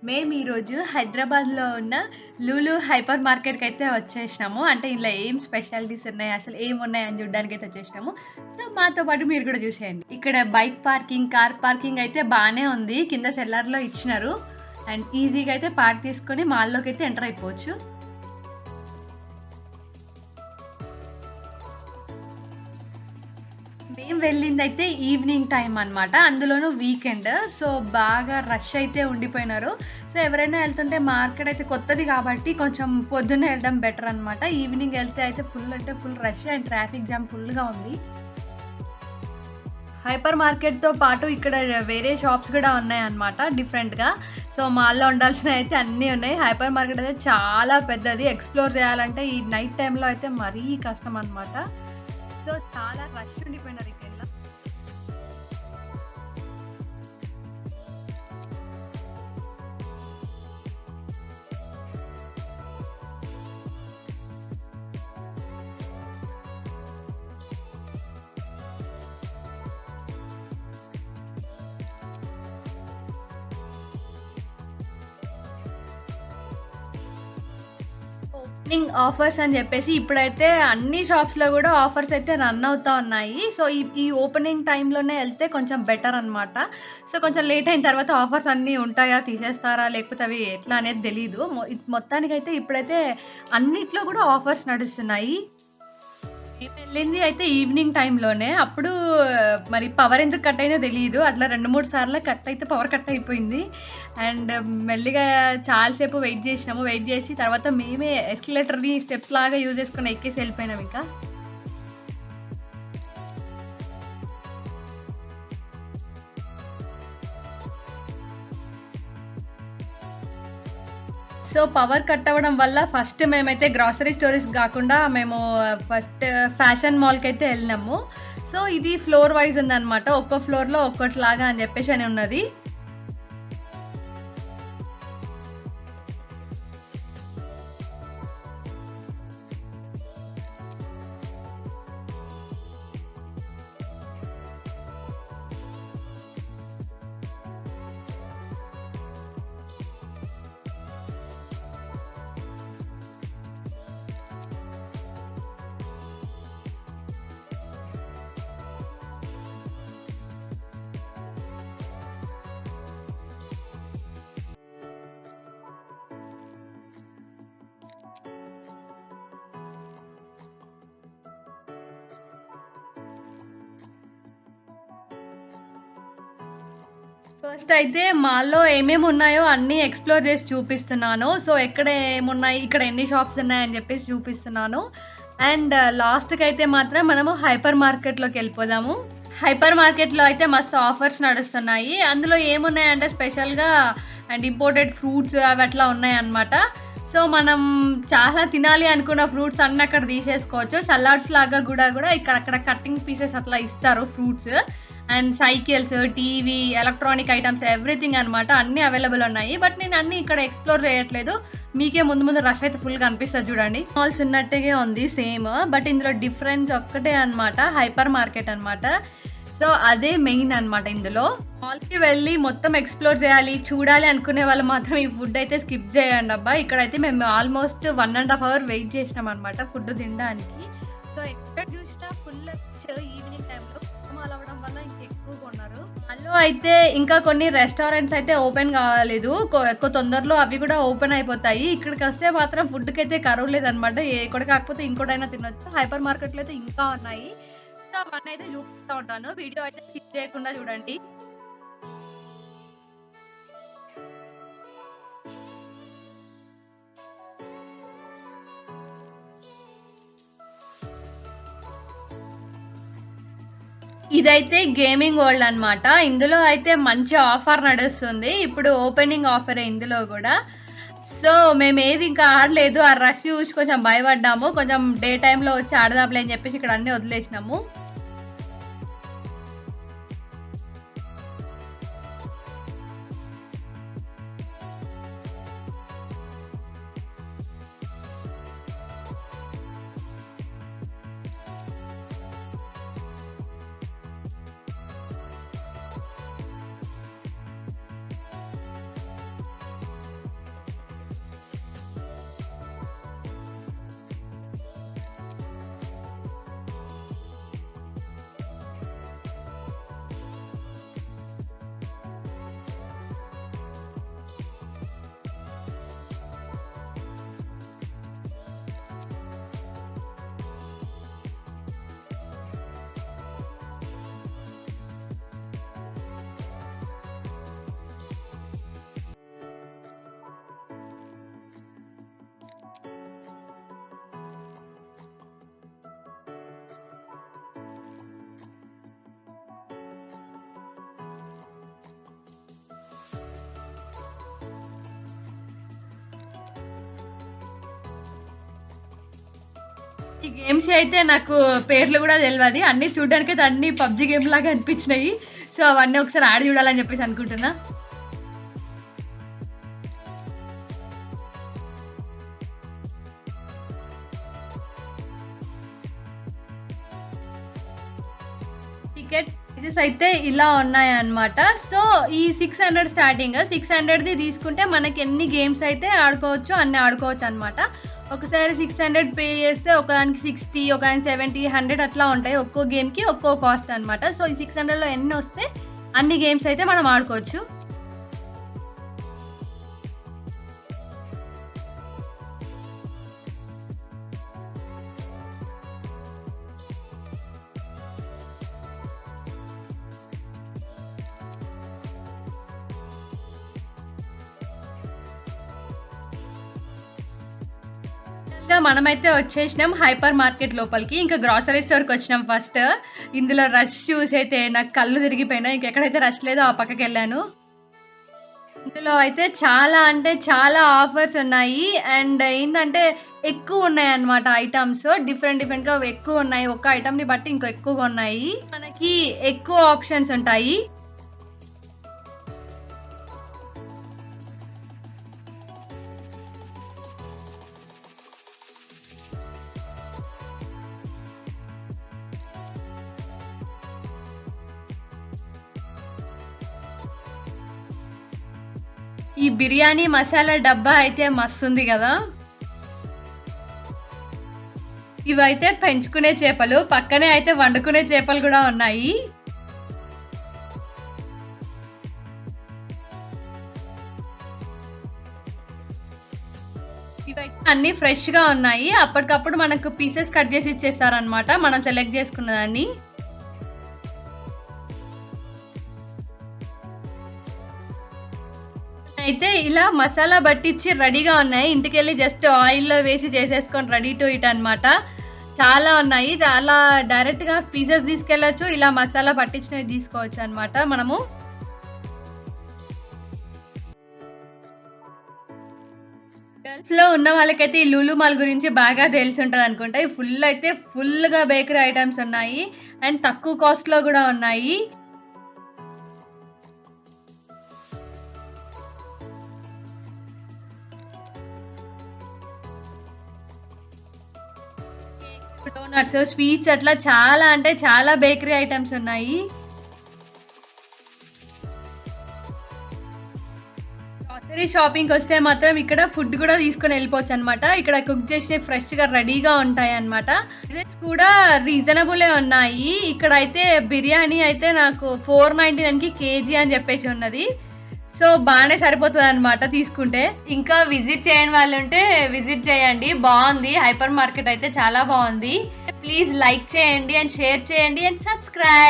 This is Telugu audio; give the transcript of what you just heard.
మేము ఈరోజు హైదరాబాద్‌లో ఉన్న లులు హైపర్ మార్కెట్‌కైతే వచ్చేసినాము. అంటే ఇందులో ఏం స్పెషాలిటీస్ ఉన్నాయి, అసలు ఏమున్నాయని చూడ్డానికైతే వచ్చేసినాము. సో, మాతో పాటు మీరు కూడా చూసేయండి. ఇక్కడ బైక్ పార్కింగ్, కార్ పార్కింగ్ అయితే బానే ఉంది. కింద సెల్లార్‌లో ఇచ్చినారు. అండ్ ఈజీగా అయితే పార్క్ చేసుకొని మాల్‌లోకైతే ఎంటర్ అయిపోవచ్చు. మేము వెళ్ళిందయితే ఈవినింగ్ టైమ్ అనమాట. అందులోనూ వీకెండ్. సో, బాగా రష్ అయితే ఉండిపోయినారు. సో, ఎవరైనా ఎళ్తుంటే మార్కెట్ అయితే కొత్తది కాబట్టి కొంచెం పొద్దున్నే ఎళ్ళడం బెటర్ అనమాట. ఈవినింగ్ ఎళ్తే అయితే ఫుల్ అంటే full rush and traffic jam ఫుల్‌గా ఉంది. హైపర్ మార్కెట్‌తో పాటు ఇక్కడ వేరే షాప్స్ గూడా ఉన్నాయన్నమాట డిఫరెంట్‌గా. సో, మాల్‌లో ఉండాల్సినవయితే అన్నీ ఉన్నాయి. హైపర్ మార్కెట్ అయితే చాలా పెద్దది. ఎక్స్‌ప్లోర్ చేయాలంటే ఈ నైట్ టైమ్‌లో అయితే మరీ కష్టం అనమాట. సో, చాలా రష్ ఉండిపోయినారు ఇకెళ్ళ. ఓపెనింగ్ ఆఫర్స్ అని జెప్పేసి ఇప్పుడైతే అన్ని షాప్స్‌లో గూడా ఆఫర్స్ అయితే రన్ అవుతా ఉన్నాయి. సో, ఈ ఓపెనింగ్ టైమ్‌లోనే ఎళ్తే కొంచెం బెటర్ అనమాట. సో, కొంచెం లేట్ అయిన తర్వాత ఆఫర్స్ అన్నీ ఉంటాయా? తీసేస్తారా? లేకపోతే అవి ఎట్లా అనేది తెలీదు. మొత్తానికైతే ఇప్పుడైతే అన్నిట్లో గూడా ఆఫర్స్ నడుస్తున్నాయి. మేమెళ్ళింది అయితే ఈవినింగ్ టైమ్‌లోనే. అప్పుడు మరి పవర్ ఎందుకు కట్ అయిందో తెలీదు. అట్లా 2, 3 సార్లు పవర్ కట్ అయిపోయింది. అండ్ మెల్లిగా చాలా సేపు వెయిట్ జేసినాము. వెయిట్ జేసి తర్వాత మేమే ఎస్కలేటర్‌ని స్టెప్స్ లాగా యూజ్ చేసుకొని ఎక్కేసి ఎళ్ళిపోయినాం ఇంకా. సో, పవర్ కట్ అవ్వడం వల్ల ఫస్ట్ మేమైతే గ్రోసరీ స్టోర్స్‌కి గాకుండా మేము ఫస్ట్ ఫ్యాషన్ మాల్‌కైతే ఎళ్ళినాము. సో, ఇది ఫ్లోర్ వైస్ ఉందనమాట. ఒక్కో ఫ్లోర్‌లో ఒక్కోటిలాగా అని జెప్పేసని ఉన్నది. ఫస్ట్ అయితే మాల్‌లో ఏమేమున్నాయో అన్నీ ఎక్స్‌ప్లోర్ జేసి చూపిస్తున్నాను. సో, ఎక్కడ ఏమున్నాయి, ఇక్కడ ఎన్ని షాప్స్ ఉన్నాయని జెప్పేసి చూపిస్తున్నాను. అండ్ లాస్ట్‌కైతే మాత్రం మనము హైపర్ మార్కెట్‌లోకెళ్ళిపోదాము. హైపర్ మార్కెట్‌లో అయితే మస్తు ఆఫర్స్ నడుస్తున్నాయి. అందులో ఏమున్నాయంటే స్పెషల్‌గా అండ్ ఇంపోర్టెడ్ ఫ్రూట్స్ అవి అట్లా ఉన్నాయన్నమాట. సో, మనం చాలా తినాలి అనుకున్న ఫ్రూట్స్ అన్నీ అక్కడ తీసేసుకోవచ్చు. సలాడ్స్ లాగా గూడా ఇక్కడ అక్కడ కటింగ్ పీసెస్ అట్లా ఇస్తారు fruits. And cycles, TV, electronic items everything అనమాట. అన్నీ అవైలబుల్ ఉన్నాయి. బట్ నేను అన్నీ ఇక్కడ ఎక్స్‌ప్లోర్ చేయట్లేదు. మీకే ముందు ముందు రష్ అయితే ఫుల్‌గా అనిపిస్తది చూడండి. మాల్స్ ఉన్నట్టుగే ఉంది సేమ్. బట్ ఇందులో డిఫరెన్స్ ఒక్కటే అనమాట. హైపర్ మార్కెట్ అనమాట. సో, అదే మెయిన్ అనమాట ఇందులో. మాల్‌కి వెళ్ళి మొత్తం ఎక్స్‌ప్లోర్ చేయాలి, చూడాలి అనుకునే వాళ్ళు మాత్రం ఈ ఫుడ్ అయితే స్కిప్ చేయండబ్బా! ఇక్కడైతే మేము ఆల్‌మోస్ట్ 1 ½ అవర్ వెయిట్ చేసినామనమాట ఫుడ్ తినడానికి. సో, ఎక్కడ చూసినా ఫుల్ రష్ ఈవినింగ్ టైమ్‌లో. మాల్ అవ్వడం వల్ల ఇంకెక్కువగా ఉన్నారు. మాల్‌లో అయితే ఇంకా కొన్ని రెస్టారెంట్స్ అయితే ఓపెన్ కాలేదు. ఎక్కువ తొందరలో అవి కూడా ఓపెన్ అయిపోతాయి. ఇక్కడికొస్తే మాత్రం ఫుడ్‌కైతే కరువు లేదనమాట. ఒకటి కాకపోతే ఇంకోటైనా తినొచ్చు. హైపర్ మార్కెట్‌లో అయితే ఇంకా ఉన్నాయి. సో, అవన్నయితే చూపిస్తా ఉంటాను. వీడియో అయితే స్కిప్ చేయకుండా చూడండి. ఇదైతే గేమింగ్ వరల్డ్ అన్నమాట. ఇందులో అయితే మంచి ఆఫర్ నడుస్తుంది. ఇప్పుడు ఓపెనింగ్ ఆఫరే ఇందులో గూడా. సో, మేమేది ఇంకా ఆడలేదు. ఆ రష్ చూసి కొంచెం భయపడ్డాము. కొంచెం డే టైమ్‌లో వచ్చి ఆడదాంలే అని జెప్పేసి ఇక్కడ అన్నీ వదిలేసినాము. ఈ గేమ్స్ అయితే నాకు పేర్లు గూడా తెలవది. అన్నీ చూడ్డానికైతే అన్నీ పబ్‌జీ గేమ్‌లాగా అనిపించినాయి. సో, అవన్నీ ఒకసారి ఆడి చూడాలని చెప్పేసి అనుకుంటున్నా. టికెట్ ప్రైసెస్ అయితే ఇలా ఉన్నాయన్నమాట. సో, ఈ 600 స్టార్టింగ్. 600ది తీసుకుంటే మనకి ఎన్ని గేమ్స్ అయితే ఆడుకోవచ్చో అన్ని ఆడుకోవచ్చనమాట. ఒకసారి 600 పే చేస్తే ఒకదానికి 60, ఒకదానికి 70, 100 అట్లా ఉంటాయి. ఒక్కో గేమ్‌కి ఒక్కో కాస్ట్ అనమాట. సో, ఈ 600లో ఎన్నొస్తే అన్ని గేమ్స్ అయితే మనం ఆడుకోవచ్చు. ఇంకా మనమైతే వచ్చేసినాం హైపర్ మార్కెట్ లోపలికి. ఇంకా గ్రోసరీ స్టోర్‌కొచ్చినాం ఫస్ట్. ఇందులో రష్ చూసైతే నాకు కళ్ళు తిరిగిపోయినాయి. ఇంకెక్కడైతే రష్ లేదో ఆ పక్కకెళ్ళాను. ఇందులో అయితే చాలా అంటే చాలా ఆఫర్స్ ఉన్నాయి. అండ్ ఏందంటే ఎక్కువున్నాయన్నమాట ఐటెమ్స్. డిఫరెంట్ డిఫరెంట్‌గా ఎక్కువున్నాయి. ఒక్క ఐటెమ్‌ని బట్టి ఇంకో ఎక్కువగా ఉన్నాయి. మనకి ఎక్కువ ఆప్షన్స్ ఉంటాయి. ఈ బిర్యానీ మసాలా డబ్బా అయితే మస్తుంది గదా! ఇవైతే పెంచుకునే చేపలు. పక్కనే అయితే వండుకునే చేపలు గూడా ఉన్నాయి. ఇవైతే అన్నీ ఫ్రెష్‌గా ఉన్నాయి. అప్పటికప్పుడు మనకు పీసెస్ కట్ జేసి ఇచ్చేస్తారనమాట. మనం సెలెక్ట్ జేసుకున్నదాన్ని. అయితే ఇలా మసాలా పట్టిచ్చి రెడీగా ఉన్నాయి. ఇంటికెళ్ళి జస్ట్ ఆయిల్‌లో వేసి చేసేసుకొని రెడీ టు ఈట్ అనమాట. చాలా ఉన్నాయి. చాలా డైరెక్ట్‌గా పీసెస్ తీసుకెళ్ళొచ్చు. ఇలా మసాలా పట్టించినవి తీసుకోవచ్చనమాట మనము. గల్ఫ్‌లో ఉన్న వాళ్ళకైతే ఈ లూలు మాల్ గురించి బాగా తెలిసుంటదనుకుంటా. ఈ ఫుల్‌గా బేకరీ ఐటెమ్స్ ఉన్నాయి. అండ్ తక్కువ కాస్ట్‌లో గూడా ఉన్నాయి. డోనట్స్, స్వీట్స్ అట్లా చాలా అంటే చాలా బేకరీ ఐటెమ్స్ ఉన్నాయి. గ్రోసరీ షాపింగ్‌కొస్తే మాత్రం ఇక్కడ ఫుడ్ గూడా తీసుకొని ఎళ్ళిపోవచ్చనమాట. ఇక్కడ కుక్ చేసి ఫ్రెష్‌గా రెడీగా ఉంటాయన్నమాట. ప్రైసెస్ కూడా రీజనబులే ఉన్నాయి. ఇక్కడైతే బిర్యానీ అయితే నాకు 499కి కేజీ అని జెప్పేసి ఉన్నది. సో, బానే సరిపోతదనమాట తీసుకుంటే. ఇంకా విజిట్ చేయని వాళ్ళుంటే విజిట్ చేయండి. బావుంది. హైపర్ మార్కెట్ అయితే చాలా బావుంది. ప్లీజ్ లైక్ చేయండి అండ్ షేర్ చేయండి అండ్ సబ్స్క్రైబ్.